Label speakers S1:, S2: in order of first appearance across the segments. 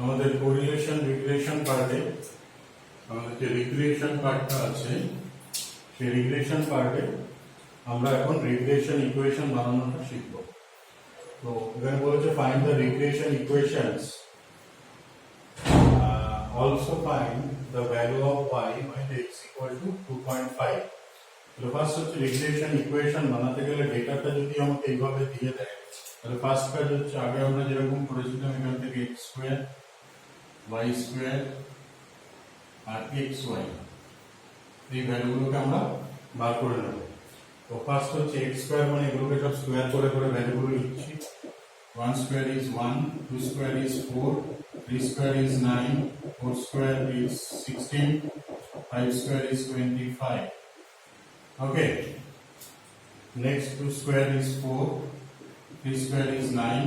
S1: আমাদের correlation regression পার্টে আমাদের যে রিগ্রেশন পার্টটা আছে সেই রিগ্রেশন পার্টে আমরা এখন রিগ্রেশন ইকুয়েশন বানানোটা শিখব। তো এখানে বলেছে find the regression equations, also find the value of y when x equal to 2.5. তো ফার্স্ট হচ্ছে রিগ্রেশন ইকুয়েশন বানাতে গেলে ডেটাটা যদি আমাকে এইভাবে দিয়ে দেয় তাহলে ফার্স্ট কাজ হচ্ছে আগে আমরা যেরকম করেছিলাম এখান থেকে x স্কয়ার y স্কয়ার আর xy এই ভ্যালুগুলোকে আমরা বার করে নেব। তো ফার্স্ট হচ্ছে x স্কয়ার মানে এগুলোকে সব স্কয়ার করে করে ভ্যালুগুলো লিখছি। 1 square is 1, 2 square is 4, 3 square is 9, 4 square is 16, 5 square is 25. Okay. Next 2 square is 4, 3 square is 9,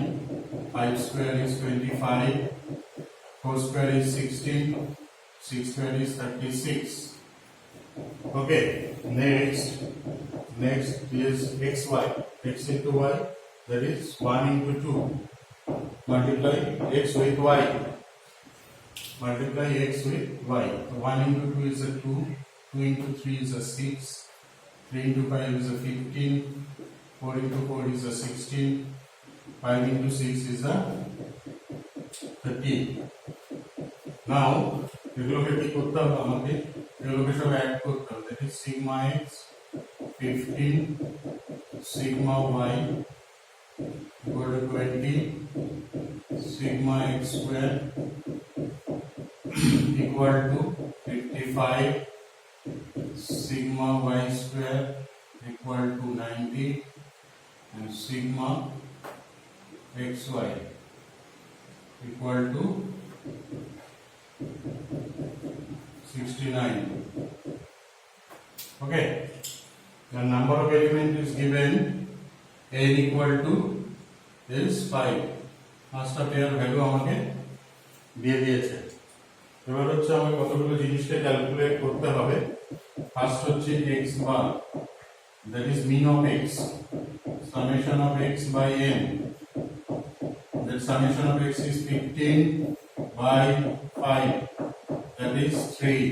S1: 5 square is 25, 4 square is 16, 6 square is 36. Okay. Next is xy. X into y. That is 1 into 2. Multiply x with y. Multiply x with y. 1 into 2 is a 2. 2 into 3 is a 6. 3 into 5 is a 15. 4 into 4 is a 16. 5 into 6 is a 30. Now, এগুলোকে কি করতে হবে আমাকে? এগুলোকে সব add করতে হবে। That is sigma x 15 sigma y equal to 20 sigma x square equal to 55 sigma y square equal to 90 and sigma xy equal to 69. Okay, the number of elements is given n equal to is 5. পাঁচটা pair value আমাকে দিয়ে দিয়েছে। এবার হচ্ছে আমাকে কতগুলো জিনিসকে calculate করতে হবে। ফার্স্ট হচ্ছে x bar, that is mean of x, summation of x by n. That summation of x is 15 by 5, that is 3.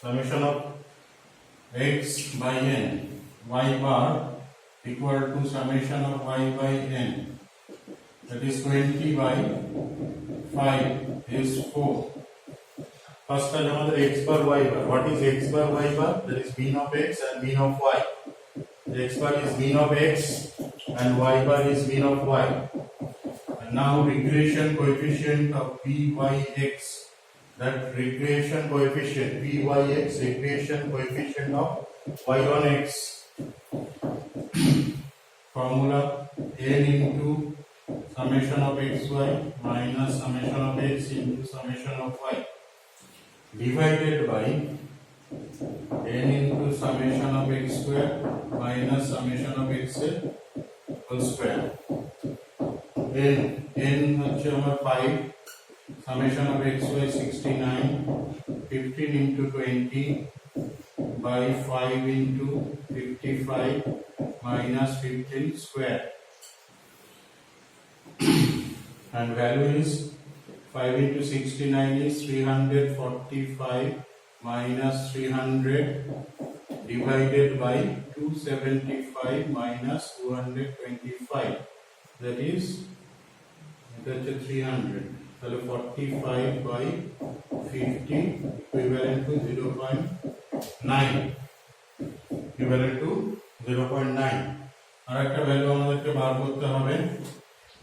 S1: Summation of x by n, y bar equal to summation of y by n, that is 20 by 5 is 4. First time another x bar y bar. What is x bar y bar? That is mean of x and mean of y. X bar is mean of x and y bar is mean of y. And now regression coefficient of vyx. That regression coefficient vyx, regression coefficient of y on x. Formula n into summation of xy minus summation of x into summation of y divided by n into summation of x square minus summation of x whole square. n হচ্ছে আমার 5, summation of xy 69, 15 into 20 by 5 into 55 minus 15 square, and value is 5 into 69 is 345 minus 300 divided by 275 minus 225, that is 300. So 45 by 50 equivalent to 0.9, equivalent to 0.9. আর একটা value আমাদেরকে বার করতে হবে,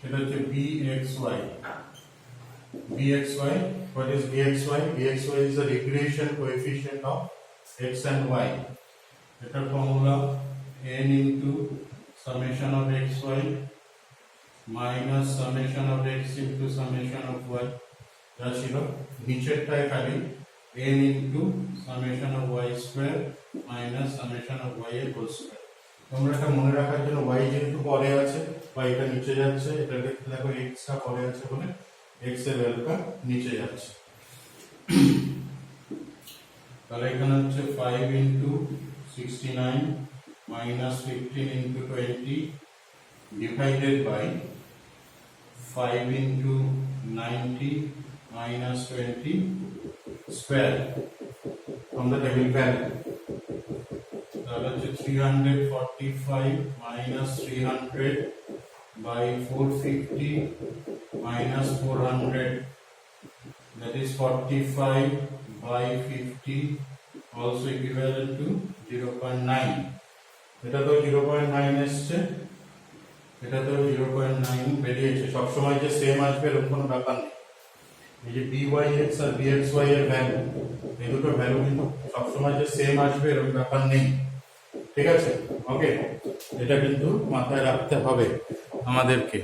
S1: এটা হচ্ছে bxy. bxy, what is bxy? bxy is the regression coefficient of x and y. এটার formula n into summation of xy minus summation of x into summation of y. যা ছিল নিচেরটায় খালি n into summation of y square minus summation of y এর whole square. তোমরা এটা মনে রাখার জন্য y যেহেতু পরে আছে বা এটা নিচে যাচ্ছে, এটা দেখো x টা পরে আছে বলে x এর ভ্যালুটা নিচে যাচ্ছে। তাহলে এখানে হচ্ছে 5 into 69 minus 15 into 20 divided by 5 into 90 minus 20 square from the table value. তাহলে হচ্ছে 345 minus 300 by 450 minus 400, that is 45 by 50, also equivalent to 0.9. এটা তো 0.9 এসছে, এটা তো 0.9 বেরিয়েছে। সবসময় যে সেম আসবে এরকম কোনো ব্যাপার নেই। এই যে byx আর bxy এর ভ্যালু, এই দুটো ভ্যালু কিন্তু সবসময় যে সেম আসবে এরকম ব্যাপার নেই, ঠিক আছে? ওকে, এটা কিন্তু মাথায় রাখতে হবে আমাদেরকে।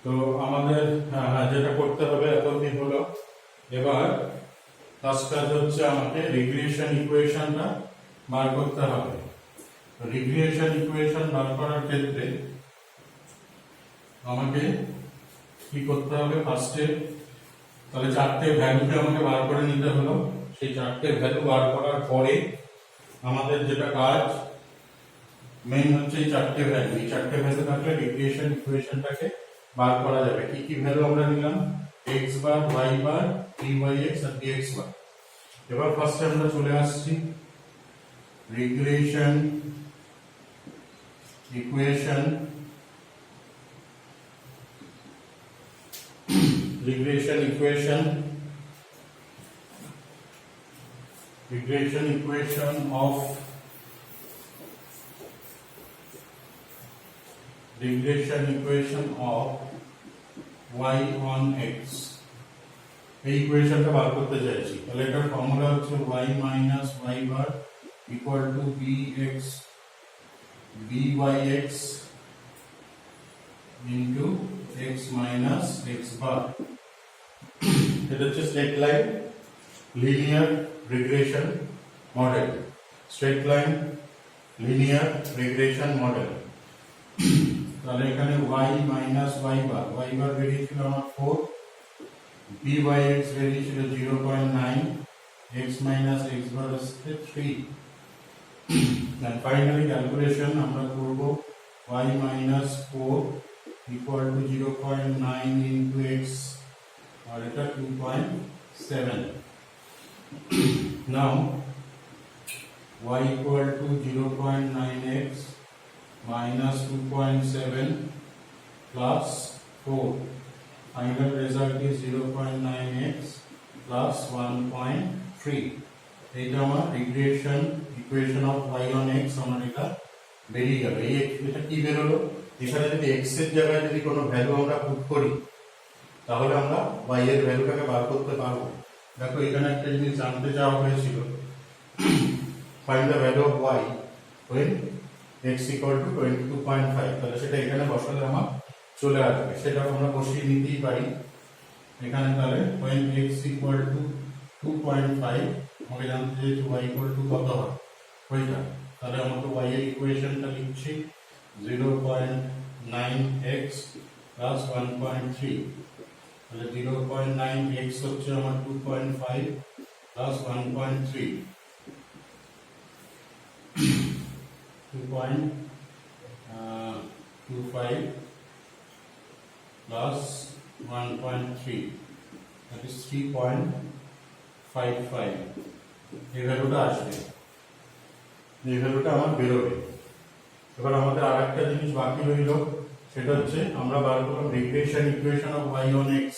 S1: তো আমাদের যেটা করতে হবে এতদিন হলো, এবার ফার্স্ট কাজ হচ্ছে আমাকে রিগ্রেশন ইকুয়েশনটা বার করতে হবে। রিগ্রেশন ইকুয়েশন বার করার ক্ষেত্রে আমাকে কি করতে হবে? ফার্স্টে তাহলে চারটে ভ্যালুকে আমাকে বার করে নিতে হলো। সেই চারটে ভ্যালু বার করার পরে আমাদের যেটা কাজ মেইন হচ্ছে এই চারটে ভ্যালু। এই চারটে ভ্যালু থাকলে রিগ্রেশন ইকুয়েশনটাকে বার করা যাবে। কি কি ভ্যালু আমরা নিলাম? x বার, y বার, dyx আর dx বার। এবার ফার্স্টে আমরা চলে আসছি regression equation. regression equation of y on x, এই ইকুয়েশনটা বার করতে চাইছি। তাহলে এটার ফর্মুলা হচ্ছে y minus y bar equal to bx byx into x minus x bar। এটা হচ্ছে straight line linear regression model. Straight line linear regression model. তাহলে এখানে y minus y bar বেরিয়েছিল আমার 4, byx বেরিয়েছিল 0.9, x minus x bar হচ্ছে 3। and finally calculation আমরা করব y minus 4 equal to 0.9 into x, or এটা 2.7. now y equal to 0.9x minus 2.7 plus 4, final result is 0.9x plus 1.3. এটা আমার regression equation of y on x আমার এটা বেরিয়ে গেল। এই এটা কি বেরোলো? এখানে যদি x এর জায়গায় যদি কোনো ভ্যালু আমরা পুট করি তাহলে আমরা y এর ভ্যালুটাকে বার করতে পারবো। দেখো এখানে একটা জিনিস জানতে চাওয়া হয়েছিল, find the value of y when x equal to 22.5। তাহলে সেটা এখানে বসালে আমার চলে আসবে, সেটা আমরা বসিয়ে নিতেই পারি এখানে। তাহলে when x equal to 2.5 আমাকে জানতে চাইছি y equal to কত হয় ওইটা। তাহলে আমাকে y এর ইকুয়েশনটা লিখছি 0.9x plus 1.3। তাহলে 0.9x হচ্ছে আমার 2.5 plus 1.3, 2.25 plus 1.3, that is 3.55। এই ভ্যালুটা আসবে, এই ভ্যালুটা আমার বেরোবে। এবার আমাদের আরেকটা জিনিস বাকি রইল, সেটা হচ্ছে আমরা বার করলাম regression equation of y on x।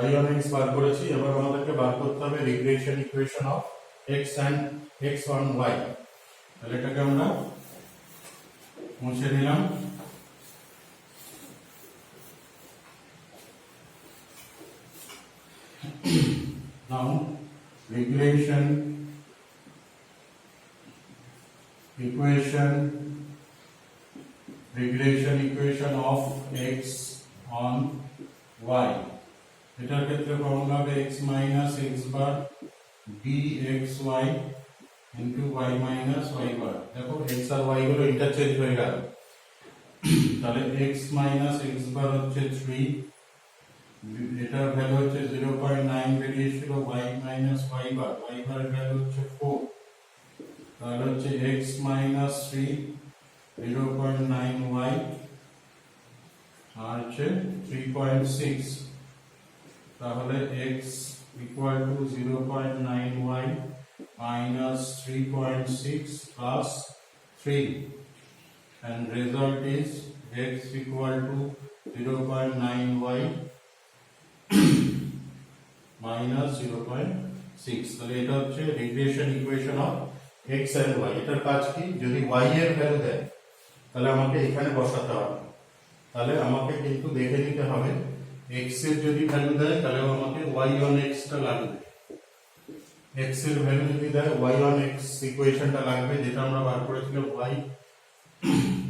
S1: y on x বার করেছি, এবার আমাদেরকে বার করতে হবে regression equation of x and x on y। তাহলে এটাকে আমরা মুছে দিলাম। now regression equation of x on y, এটার ক্ষেত্রে ফর্মুলা হবে x minus x bar bxy into y minus y bar। দেখো x আর y গুলো ইন্টারচেঞ্জ হয়ে গেল। তাহলে x minus x bar হচ্ছে 3, এটার ভ্যালু হচ্ছে 0.9 বেরিয়েছিল, y minus y bar এর ভ্যালু হচ্ছে 4। তাহলে হচ্ছে x মাইনাস 3 0.9y আর হচ্ছে 3.6, তাহলে x equal to 0.9y minus 3.6 plus 3, and result is x equal to 0.9y minus 0.6. তাহলে এটা হচ্ছে regression equation of x and y. এটার কাজ কি? যদি y এর ভ্যালু দেয় তাহলে আমাকে এখানে বসাতে হবে। তাহলে আমাকে কিন্তু দেখে নিতে হবে x এর যদি ভ্যালু দেয় তাহলে আমাকে y on x টা লাগবে। x এর ভ্যালু যদি দেয় y on x ইকুয়েশনটা লাগবে, যেটা আমরা বার করেছিলাম y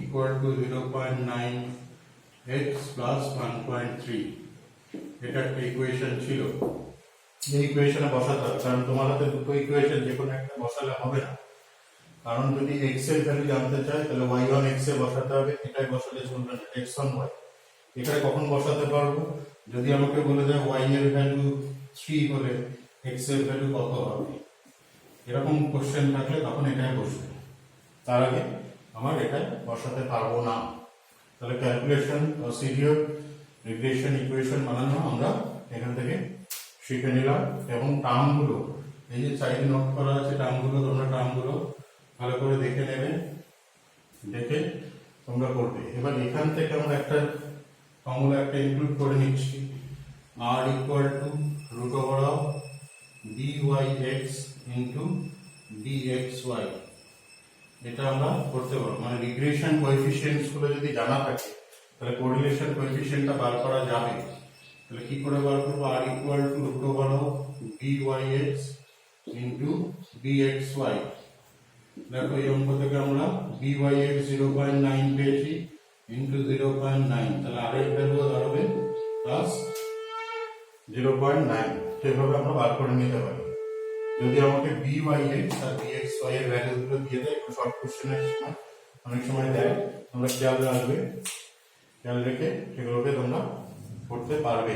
S1: equal to 0.9x plus 1.3, এটা একটা ইকুয়েশন ছিল। এই ইকুয়েশনে বসাতে হবে, কারণ তোমার হাতে দুটো ইকুয়েশন যে কোনো একটা বসালে হবে না। কারণ যদি x এর ভ্যালু জানতে চাই তাহলে y on x এ বসাতে হবে, এটাই বসালে চলবে না, x on y। এটা কখন বসাতে পারবো? যদি আমাকে বলে দেয় y এর ভ্যালু 3 হলে x এর ভ্যালু কত হবে, এরকম কোশ্চেন থাকলে তখন এটাই বসবে। তার আগে আমার এটা বসাতে পারবো না। তাহলে ক্যালকুলেশন প্রসিডিওর রিগ্রেশন ইকুয়েশন বানানো আমরা এখান থেকে শিখে নিলাম। এবং টার্মগুলো এই যে সাইডে নোট করা আছে টার্মগুলো, তোমরা টার্মগুলো ভালো করে দেখে নেবে, দেখে তোমরা করবে। এবার এখান থেকে আমরা একটা ফর্মুলা একটা ইনক্লুড করে নিচ্ছি, r equal to root over of dyx into dxy। এটা আমরা করতে পারবো, মানে রিগ্রেশন কোএফিসিয়েন্টস গুলো যদি জানা থাকে তাহলে কোরিলেশন কোএফিসিয়েন্টটা বার করা যাবে। তাহলে কি করে বার করব? r equal to root over of dyx into dxy। দেখো এই অঙ্ক থেকে আমরা dyx 0.9 পেয়েছি into 0.9, তাহলে r এর ভ্যালু দাঁড়াবে প্লাস 0.9। সেভাবে আমরা বার করে নিতে পারি। যদি আমাকে byx আর dxy এর ভ্যালুগুলো দিয়ে দেয়, শর্ট কোশ্চেনের সময় অনেক সময় দেয়, তোমরা খেয়াল রাখবে, খেয়াল রেখে সেগুলোকে তোমরা করতে পারবে।